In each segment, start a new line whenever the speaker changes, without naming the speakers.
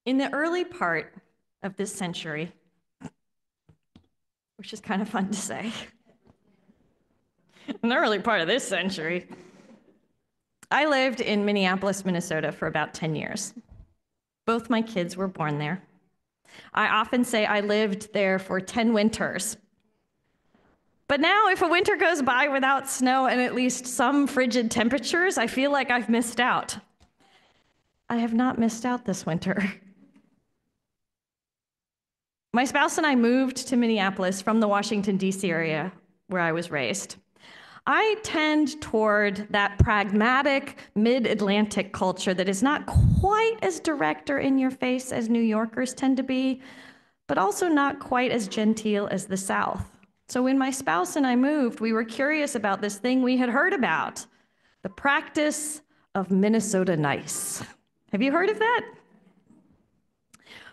In the early part of this century, which is kind of fun to say, in the early part of this century, I lived in Minneapolis, Minnesota for about 10 years. Both my kids were born there. I often say I lived there for 10 winters. But now, if a winter goes by without snow and at least some frigid temperatures, I feel like I've missed out. I have not missed out this winter. My spouse and I moved to Minneapolis from the Washington, D.C. area where I was raised. I tend toward that pragmatic mid-Atlantic culture that is not quite as direct or in your face as New Yorkers tend to be, but also not quite as genteel as the South. So when my spouse and I moved, we were curious about this thing we had heard about, the practice of Minnesota nice. Have you heard of that?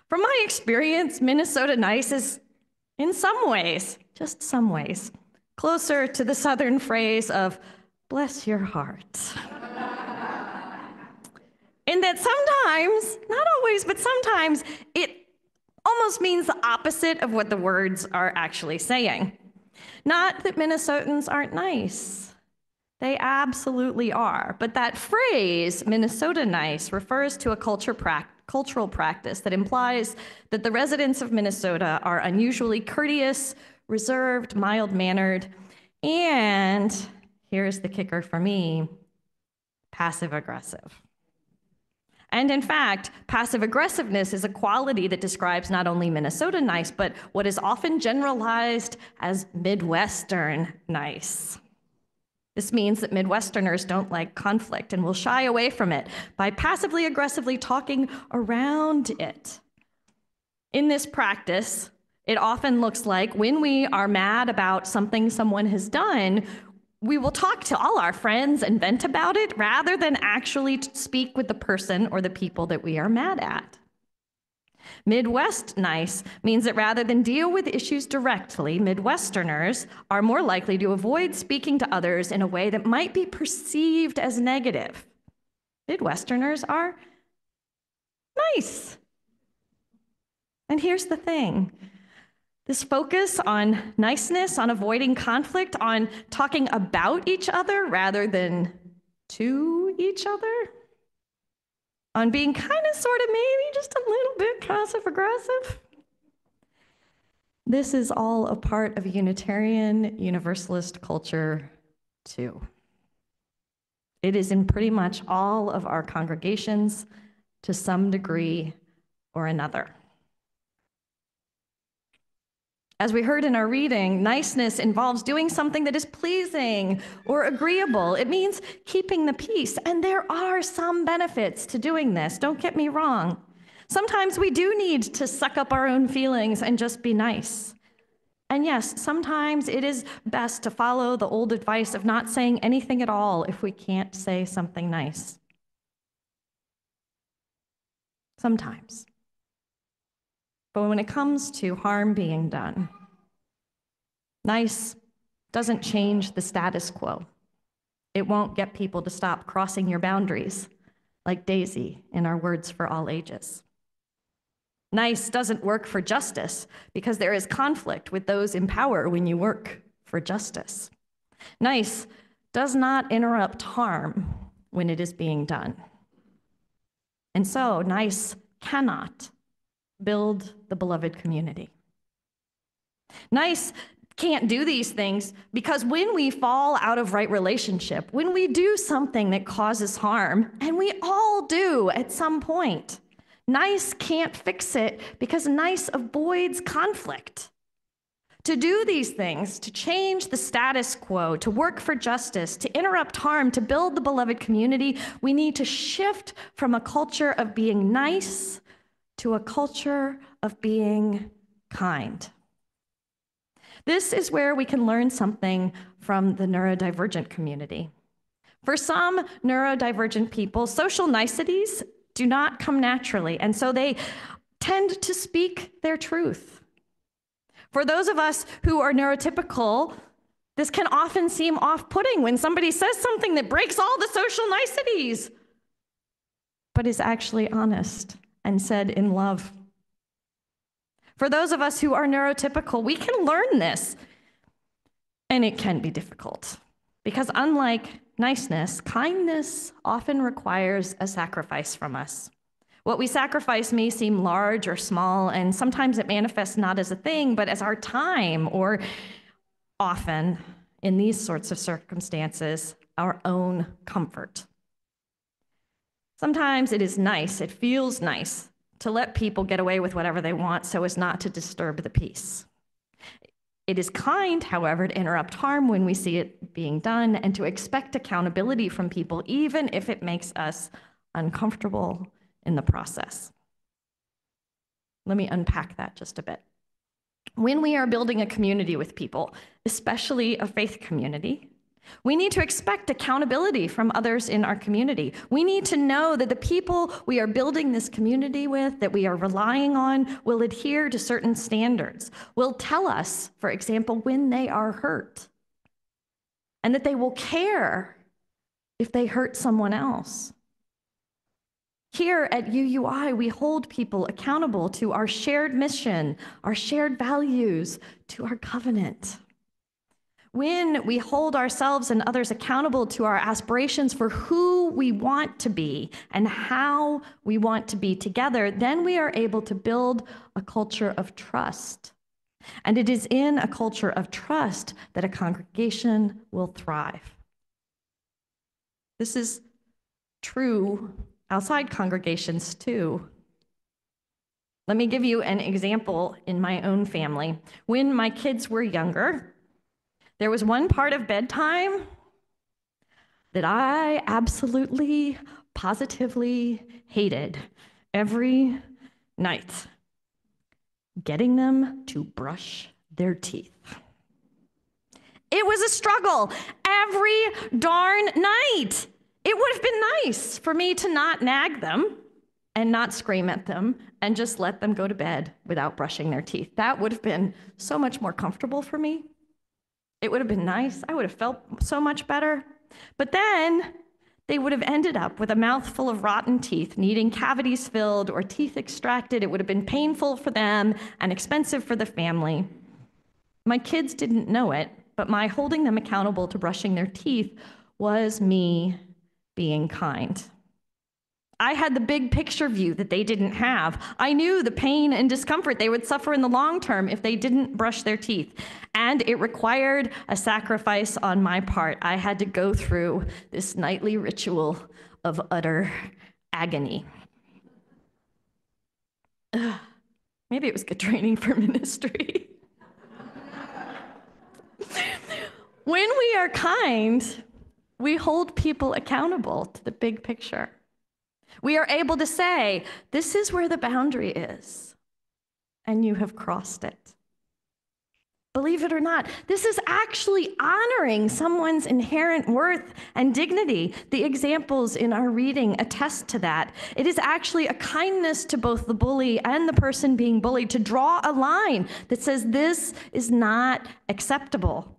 From my experience, Minnesota nice is, in some ways, just some ways, closer to the Southern phrase of, bless your heart. In that sometimes, not always, but sometimes, it almost means the opposite of what the words are actually saying. Not that Minnesotans aren't nice. They absolutely are. But that phrase, Minnesota nice, refers to a cultural practice that implies that the residents of Minnesota are unusually courteous, reserved, mild-mannered, and, here's the kicker for me, passive-aggressive. And in fact, passive-aggressiveness is a quality that describes not only Minnesota nice, but what is often generalized as Midwestern nice. This means that Midwesterners don't like conflict and will shy away from it by passively aggressively talking around it. In this practice, it often looks like when we are mad about something someone has done, we will talk to all our friends and vent about it rather than actually speak with the person or the people that we are mad at. Midwest nice means that rather than deal with issues directly, Midwesterners are more likely to avoid speaking to others in a way that might be perceived as negative. Midwesterners are nice. And here's the thing. This focus on niceness, on avoiding conflict, on talking about each other rather than to each other, on being kind of, sort of, maybe just a little bit passive-aggressive. This is all a part of Unitarian Universalist culture, too. It is in pretty much all of our congregations to some degree or another. As we heard in our reading, niceness involves doing something that is pleasing or agreeable. It means keeping the peace, and there are some benefits to doing this, don't get me wrong. Sometimes we do need to suck up our own feelings and just be nice. And yes, sometimes it is best to follow the old advice of not saying anything at all if we can't say something nice. Sometimes. But when it comes to harm being done, nice doesn't change the status quo. It won't get people to stop crossing your boundaries, like Daisy in our Words for All Ages. Nice doesn't work for justice because there is conflict with those in power when you work for justice. Nice does not interrupt harm when it is being done. And so, nice cannot build the beloved community. Nice can't do these things because when we fall out of right relationship, when we do something that causes harm, and we all do at some point, nice can't fix it because nice avoids conflict. To do these things, to change the status quo, to work for justice, to interrupt harm, to build the beloved community, we need to shift from a culture of being nice to a culture of being kind. This is where we can learn something from the neurodivergent community. For some neurodivergent people, social niceties do not come naturally, and so they tend to speak their truth. For those of us who are neurotypical, this can often seem off-putting when somebody says something that breaks all the social niceties, but is actually honest and said in love. For those of us who are neurotypical, we can learn this, and it can be difficult. Because unlike niceness, kindness often requires a sacrifice from us. What we sacrifice may seem large or small, and sometimes it manifests not as a thing, but as our time, or often, in these sorts of circumstances, our own comfort. Sometimes it is nice, it feels nice, to let people get away with whatever they want so as not to disturb the peace. It is kind, however, to interrupt harm when we see it being done and to expect accountability from people, even if it makes us uncomfortable in the process. Let me unpack that just a bit. When we are building a community with people, especially a faith community, we need to expect accountability from others in our community. We need to know that the people we are building this community with, that we are relying on, will adhere to certain standards, will tell us, for example, when they are hurt, and that they will care if they hurt someone else. Here at UUI, we hold people accountable to our shared mission, our shared values, to our covenant. When we hold ourselves and others accountable to our aspirations for who we want to be and how we want to be together, then we are able to build a culture of trust. And it is in a culture of trust that a congregation will thrive. This is true outside congregations too. Let me give you an example in my own family. When my kids were younger, there was one part of bedtime that I absolutely, positively hated every night: getting them to brush their teeth. It was a struggle every darn night. It would have been nice for me to not nag them and not scream at them and just let them go to bed without brushing their teeth. That would have been so much more comfortable for me. It would have been nice. I would have felt so much better. But then they would have ended up with a mouthful of rotten teeth, needing cavities filled or teeth extracted. It would have been painful for them and expensive for the family. My kids didn't know it, but my holding them accountable to brushing their teeth was me being kind. I had the big picture view that they didn't have. I knew the pain and discomfort they would suffer in the long term if they didn't brush their teeth. And it required a sacrifice on my part. I had to go through this nightly ritual of utter agony. Maybe it was good training for ministry. When we are kind, we hold people accountable to the big picture. We are able to say, this is where the boundary is, and you have crossed it. Believe it or not, this is actually honoring someone's inherent worth and dignity. The examples in our reading attest to that. It is actually a kindness to both the bully and the person being bullied to draw a line that says this is not acceptable.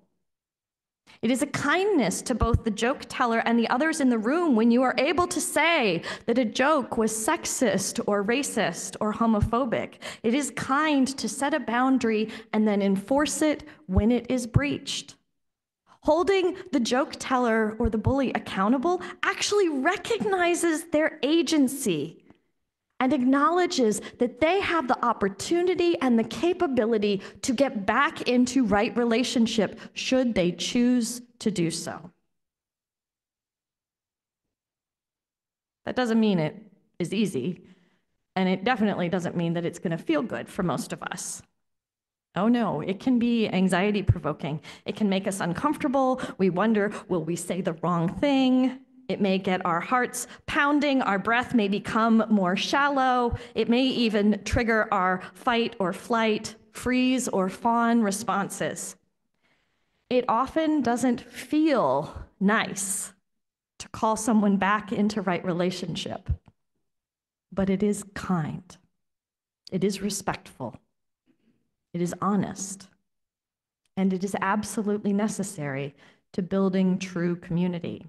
It is a kindness to both the joke teller and the others in the room when you are able to say that a joke was sexist or racist or homophobic. It is kind to set a boundary and then enforce it when it is breached. Holding the joke teller or the bully accountable actually recognizes their agency and acknowledges that they have the opportunity and the capability to get back into right relationship should they choose to do so. That doesn't mean it is easy, and it definitely doesn't mean that it's going to feel good for most of us. Oh no, it can be anxiety-provoking. It can make us uncomfortable. We wonder, will we say the wrong thing? It may get our hearts pounding, our breath may become more shallow, it may even trigger our fight or flight, freeze or fawn responses. It often doesn't feel nice to call someone back into right relationship, but it is kind, it is respectful, it is honest, and it is absolutely necessary to building true community.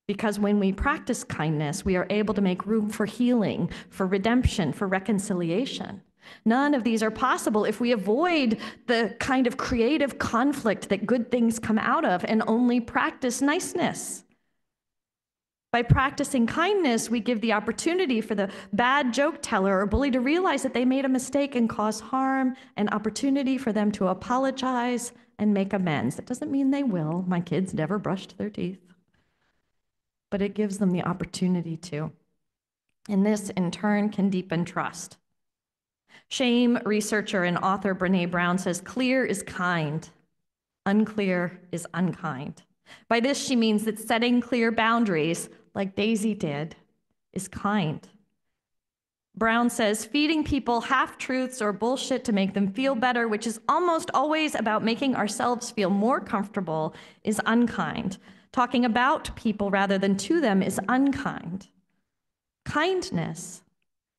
Because when we practice kindness, we are able to make room for healing, for redemption, for reconciliation. None of these are possible if we avoid the kind of creative conflict that good things come out of and only practice niceness. By practicing kindness, we give the opportunity for the bad joke teller or bully to realize that they made a mistake and cause harm, an opportunity for them to apologize and make amends. That doesn't mean they will. My kids never brushed their teeth. But it gives them the opportunity to. And this, in turn, can deepen trust. Shame researcher and author Brené Brown says, clear is kind, unclear is unkind. By this, she means that setting clear boundaries, like Daisy did, is kind. Brown says, feeding people half-truths or bullshit to make them feel better, which is almost always about making ourselves feel more comfortable, is unkind. Talking about people rather than to them is unkind. Kindness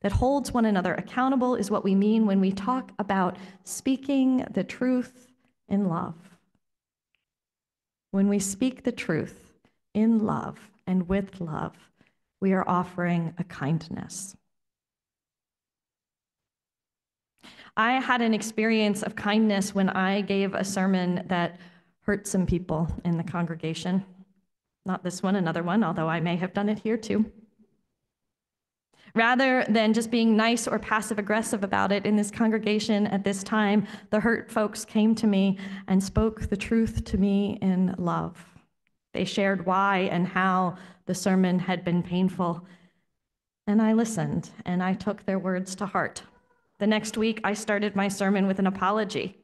that holds one another accountable is what we mean when we talk about speaking the truth in love. When we speak the truth in love and with love, we are offering a kindness. I had an experience of kindness when I gave a sermon that hurt some people in the congregation. Not this one, another one, although I may have done it here too. Rather than just being nice or passive-aggressive about it in this congregation at this time, the hurt folks came to me and spoke the truth to me in love. They shared why and how the sermon had been painful. And I listened, and I took their words to heart. The next week, I started my sermon with an apology.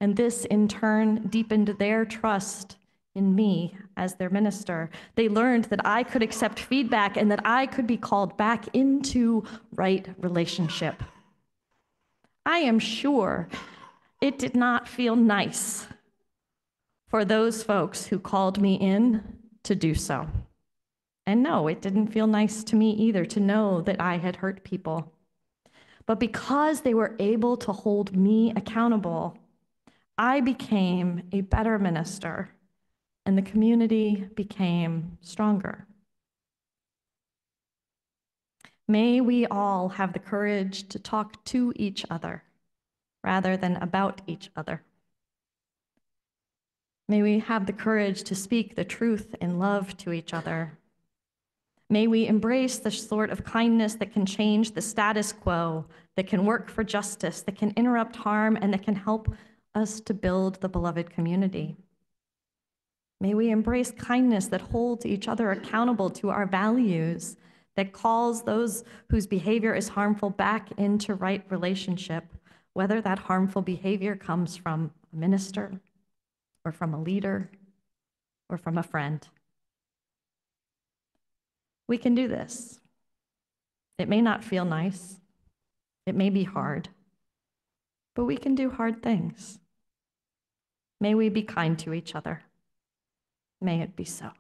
And this, in turn, deepened their trust in me as their minister. They learned that I could accept feedback and that I could be called back into right relationship. I am sure it did not feel nice for those folks who called me in to do so. And no, it didn't feel nice to me either to know that I had hurt people. But because they were able to hold me accountable, I became a better minister, and the community became stronger. May we all have the courage to talk to each other rather than about each other. May we have the courage to speak the truth in love to each other. May we embrace the sort of kindness that can change the status quo, that can work for justice, that can interrupt harm, and that can help us to build the beloved community. May we embrace kindness that holds each other accountable to our values, that calls those whose behavior is harmful back into right relationship, whether that harmful behavior comes from a minister or from a leader or from a friend. We can do this. It may not feel nice. It may be hard, but we can do hard things. May we be kind to each other. May it be so.